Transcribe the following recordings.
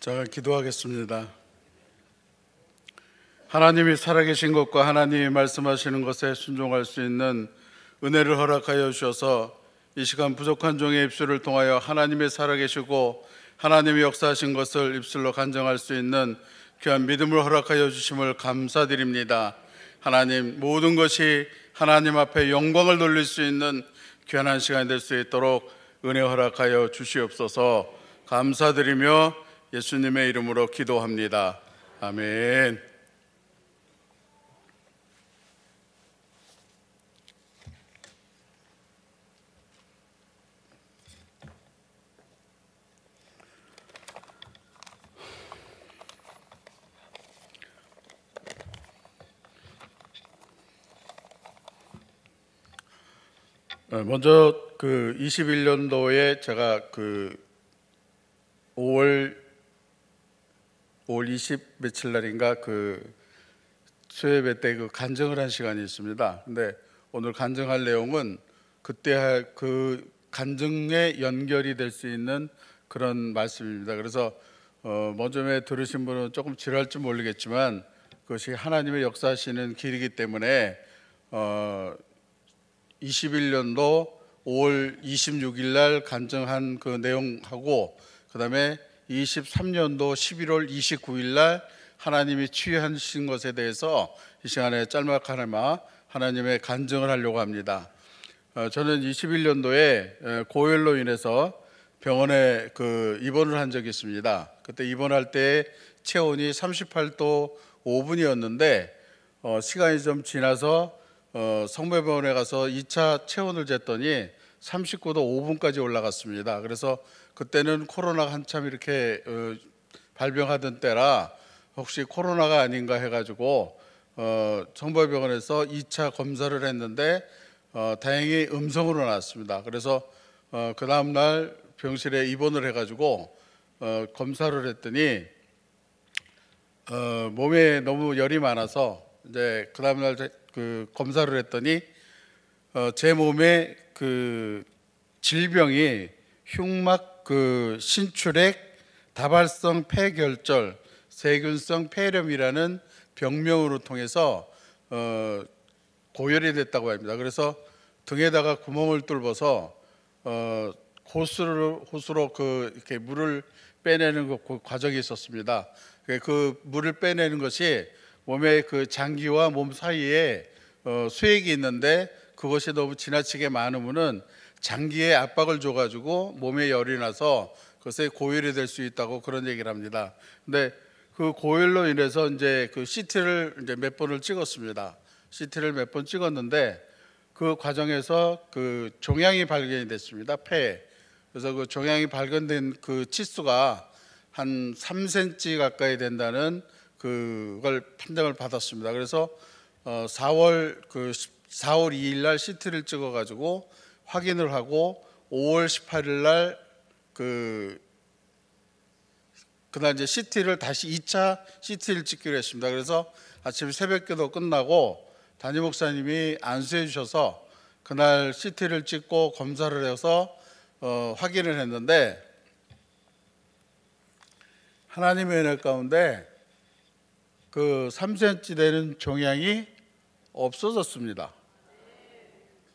제가 기도하겠습니다. 하나님이 살아계신 것과 하나님이 말씀하시는 것에 순종할 수 있는 은혜를 허락하여 주셔서 이 시간 부족한 종의 입술을 통하여 하나님이 살아계시고 하나님이 역사하신 것을 입술로 간증할 수 있는 귀한 믿음을 허락하여 주심을 감사드립니다. 하나님, 모든 것이 하나님 앞에 영광을 돌릴 수 있는 귀한 시간이 될 수 있도록 은혜 허락하여 주시옵소서. 감사드리며 예수님의 이름으로 기도합니다. 아멘. 먼저 21년도에 제가 5월 20 며칠 날인가 수요예배 때 간증을 한 시간이 있습니다. 근데 오늘 간증할 내용은 그때 그 간증에 연결이 될 수 있는 그런 말씀입니다. 그래서 먼저 들으신 분은 조금 지루할지 모르겠지만 그것이 하나님의 역사하시는 길이기 때문에 21년도 5월 26일 날 간증한 그 내용하고 그 다음에 23년도 11월 29일 날 하나님이 치유하신 것에 대해서 이 시간에 짤막하나마 하나님의 간증을 하려고 합니다. 저는 21년도에 고열로 인해서 병원에 입원을 한 적이 있습니다. 그때 입원할 때 체온이 38도 5분이었는데 시간이 좀 지나서 성모병원에 가서 2차 체온을 쟀더니 39도 5분까지 올라갔습니다. 그래서 그때는 코로나가 한참 이렇게 발병하던 때라 혹시 코로나가 아닌가 해가지고 성모병원에서 2차 검사를 했는데 다행히 음성으로 나왔습니다. 그래서 그 다음날 병실에 입원을 해가지고 검사를 했더니 몸에 너무 열이 많아서 이제 그 다음날 검사를 했더니 제 몸에 질병이 흉막 신출액 다발성 폐결절 세균성 폐렴이라는 병명으로 통해서 고열이 됐다고 합니다. 그래서 등에다가 구멍을 뚫어서 호수로 이렇게 물을 빼내는 그 과정이 있었습니다. 그 물을 빼내는 것이 몸의 장기와 몸 사이에 수액이 있는데 그것이 너무 지나치게 많으면은 장기에 압박을 줘가지고 몸에 열이 나서 그것에 고열이 될 수 있다고 그런 얘기를 합니다. 근데 그 고열로 인해서 이제 CT를 이제 몇 번을 찍었습니다. CT를 몇 번 찍었는데 그 과정에서 종양이 발견이 됐습니다. 폐에. 그래서 그 종양이 발견된 치수가 한 3cm 가까이 된다는 그걸 판정을 받았습니다. 그래서 4월 2일 날 CT를 찍어가지고 확인을 하고 5월 18일 날 그날 이제 CT를 다시 2차 CT를 찍기로 했습니다. 그래서 아침 새벽기도 끝나고 담임 목사님이 안수해 주셔서 그날 CT를 찍고 검사를 해서 확인을 했는데 하나님의 은혜 가운데 3cm 되는 종양이 없어졌습니다.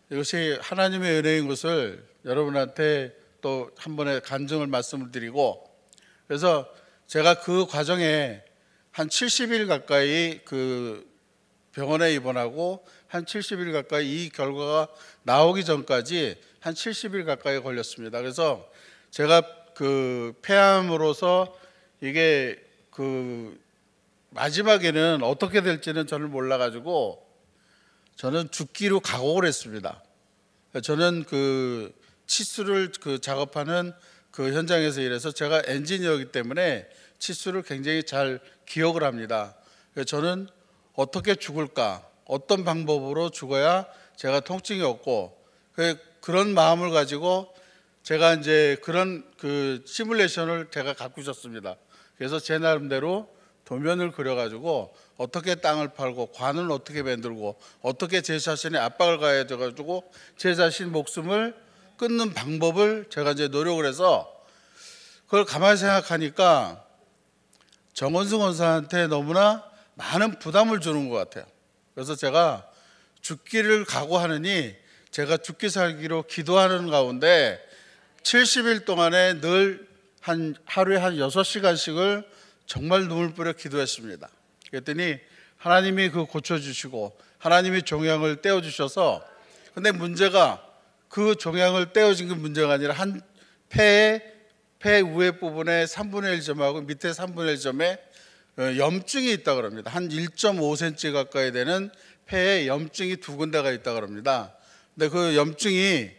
이것이 하나님의 은혜인 것을 여러분한테 또 한 번에 간증을 말씀을 드리고, 그래서 제가 그 과정에 한 70일 가까이 병원에 입원하고 한 70일 가까이 이 결과가 나오기 전까지 한 70일 가까이 걸렸습니다. 그래서 제가 폐암으로서 이게 마지막에는 어떻게 될지는 저는 몰라가지고 저는 죽기로 각오를 했습니다. 저는 치수를 작업하는 현장에서 일해서 제가 엔지니어이기 때문에 치수를 굉장히 잘 기억을 합니다. 저는 어떻게 죽을까, 어떤 방법으로 죽어야 제가 통증이 없고 그런 마음을 가지고 제가 이제 그런 시뮬레이션을 제가 갖고 있었습니다. 그래서 제 나름대로 도면을 그려가지고 어떻게 땅을 팔고 관을 어떻게 만들고 어떻게 제 자신의 압박을 가해져가지고 제 자신 목숨을 끊는 방법을 제가 이제 노력을 해서 그걸 가만히 생각하니까 정원승 원사한테 너무나 많은 부담을 주는 것 같아요. 그래서 제가 죽기를 각오하느니 제가 죽기 살기로 기도하는 가운데 70일 동안에 늘 하루에 한 6시간씩을 정말 눈물 뿌려 기도했습니다. 그랬더니 하나님이 그 고쳐주시고 하나님이 종양을 떼어주셔서, 근데 문제가 그 종양을 떼어진 게 문제가 아니라 한 폐 위에 부분에 3분의 1점하고 밑에 3분의 1점에 염증이 있다 그럽니다. 한 1.5cm 가까이 되는 폐에 염증이 2군데가 있다 그럽니다. 근데 그 염증이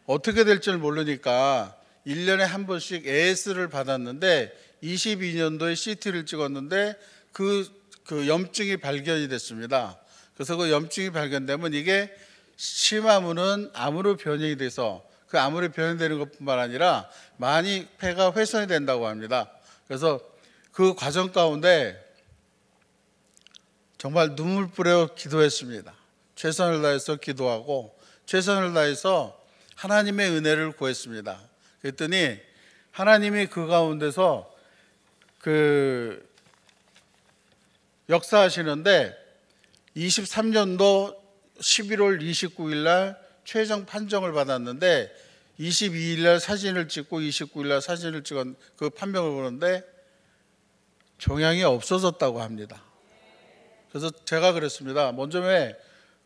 어떻게 될지를 모르니까 1년에 한 번씩 AS를 받았는데 22년도에 CT를 찍었는데 그 염증이 발견이 됐습니다. 그래서 그 염증이 발견되면 이게 심하면은 암으로 변형이 돼서 그 암으로 변형되는 것뿐만 아니라 많이 폐가 훼손이 된다고 합니다. 그래서 그 과정 가운데 정말 눈물 뿌려 기도했습니다. 최선을 다해서 기도하고 최선을 다해서 하나님의 은혜를 구했습니다. 그랬더니 하나님이 그 가운데서 그 역사하시는데 23년도 11월 29일 날 최종 판정을 받았는데 22일 날 사진을 찍고 29일 날 사진을 찍은 그 판명을 보는데 종양이 없어졌다고 합니다. 그래서 제가 그랬습니다. 먼저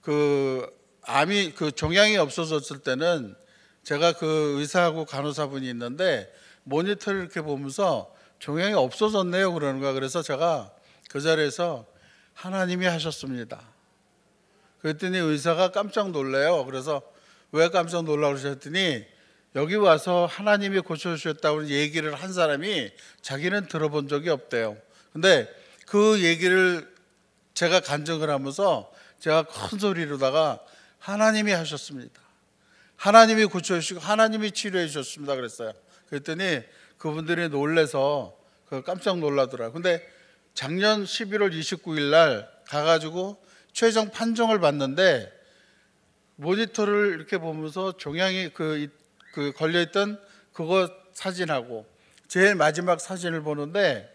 그 암이 그 종양이 없어졌을 때는 제가 그 의사하고 간호사분이 있는데 모니터를 이렇게 보면서 종양이 없어졌네요 그러는 거야. 그래서 제가 그 자리에서 하나님이 하셨습니다. 그랬더니 의사가 깜짝 놀래요. 그래서 왜 깜짝 놀라고 그러셨더니 여기 와서 하나님이 고쳐주셨다고 얘기를 한 사람이 자기는 들어본 적이 없대요. 근데 그 얘기를 제가 간증을 하면서 제가 큰 소리로다가 하나님이 하셨습니다. 하나님이 고쳐주시고 하나님이 치료해 주셨습니다 그랬어요. 그랬더니 그분들이 놀래서 깜짝 놀라더라고요. 근데 작년 11월 29일 날 가가지고 최종 판정을 받는데 모니터를 이렇게 보면서 종양이 그 걸려있던 그거 사진하고 제일 마지막 사진을 보는데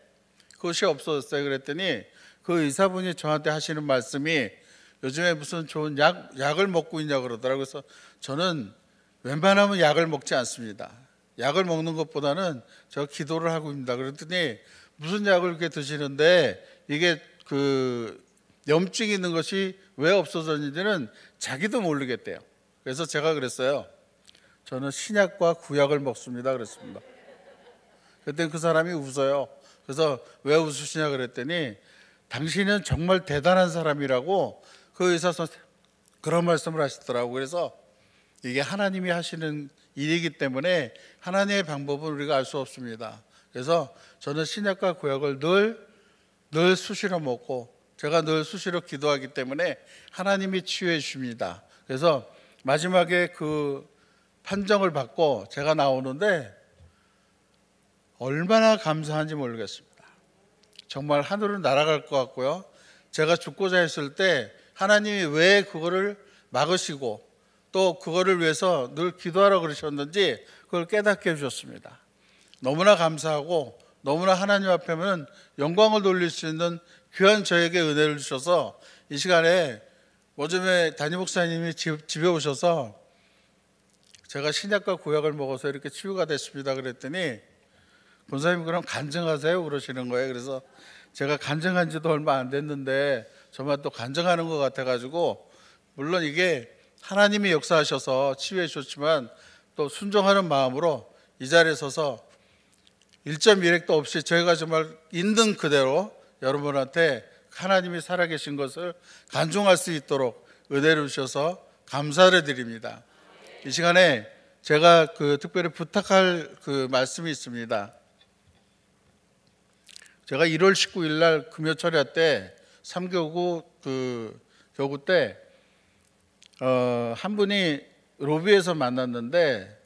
그것이 없어졌어요. 그랬더니 그 의사분이 저한테 하시는 말씀이 요즘에 무슨 좋은 약을 먹고 있냐고 그러더라고요. 그래서 저는 웬만하면 약을 먹지 않습니다. 약을 먹는 것보다는 저 기도를 하고 있습니다. 그랬더니 무슨 약을 이렇게 드시는데 이게 그 염증이 있는 것이 왜 없어졌는지는 자기도 모르겠대요. 그래서 제가 그랬어요. 저는 신약과 구약을 먹습니다 그랬습니다. 그랬더니 그 사람이 웃어요. 그래서 왜 웃으시냐 그랬더니 당신은 정말 대단한 사람이라고 그 의사 선생님 그런 말씀을 하시더라고요. 그래서 이게 하나님이 하시는 일이기 때문에 하나님의 방법은 우리가 알 수 없습니다. 그래서 저는 신약과 구약을 늘 수시로 먹고 제가 늘 수시로 기도하기 때문에 하나님이 치유해 주십니다. 그래서 마지막에 그 판정을 받고 제가 나오는데 얼마나 감사한지 모르겠습니다. 정말 하늘을 날아갈 것 같고요. 제가 죽고자 했을 때 하나님이 왜 그거를 막으시고 또 그거를 위해서 늘 기도하라고 그러셨는지 그걸 깨닫게 해주셨습니다. 너무나 감사하고 너무나 하나님 앞에는 영광을 돌릴 수 있는 귀한 저에게 은혜를 주셔서 이 시간에 요즘에 담임 목사님이 집에 오셔서 제가 신약과 구약을 먹어서 이렇게 치유가 됐습니다 그랬더니 권사님 그럼 간증하세요 그러시는 거예요. 그래서 제가 간증한 지도 얼마 안 됐는데 정말 또 간증하는 것 같아가지고 물론 이게 하나님이 역사하셔서 치유해 주셨지만 또 순종하는 마음으로 이 자리에 서서 1.1핵도 없이 저희가 정말 있는 그대로 여러분한테 하나님이 살아계신 것을 간증할 수 있도록 은혜를 주셔서 감사를 드립니다. 이 시간에 제가 특별히 부탁할 말씀이 있습니다. 제가 1월 19일 날 금요 철야 때 3교구 교구 때 한 분이 로비에서 만났는데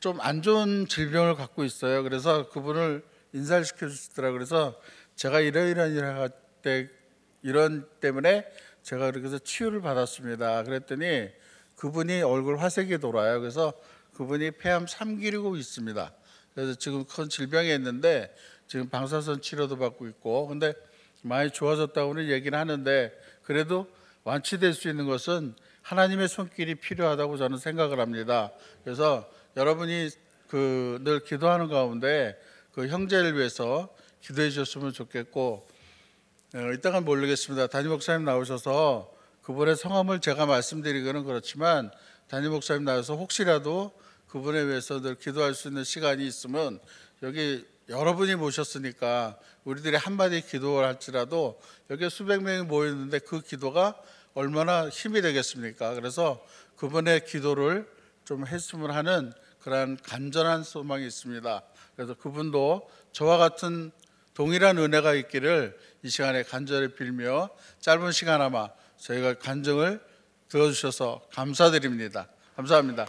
좀 안 좋은 질병을 갖고 있어요. 그래서 그분을 인사를 시켜주시더라고요. 그래서 제가 이런 일을 할 때 이런 때문에 제가 그렇게 해서 치유를 받았습니다. 그랬더니 그분이 얼굴 화색이 돌아요. 그래서 그분이 폐암 3기이고 있습니다. 그래서 지금 큰 질병이 있는데 지금 방사선 치료도 받고 있고, 근데 많이 좋아졌다고는 얘기는 하는데 그래도 완치될 수 있는 것은 하나님의 손길이 필요하다고 저는 생각을 합니다. 그래서 여러분이 늘 기도하는 가운데 그 형제를 위해서 기도해 주셨으면 좋겠고, 이따가 모르겠습니다. 담임 목사님 나오셔서 그분의 성함을 제가 말씀드리기는 그렇지만 담임 목사님 나와서 혹시라도 그분에 위해서 늘 기도할 수 있는 시간이 있으면, 여기 여러분이 모셨으니까 우리들이 한마디 기도를 할지라도 여기 수백 명이 모였는데 그 기도가 얼마나 힘이 되겠습니까? 그래서 그분의 기도를 좀 했으면 하는 그러한 간절한 소망이 있습니다. 그래서 그분도 저와 같은 동일한 은혜가 있기를 이 시간에 간절히 빌며 짧은 시간아마 저희가 간증을 들어주셔서 감사드립니다. 감사합니다.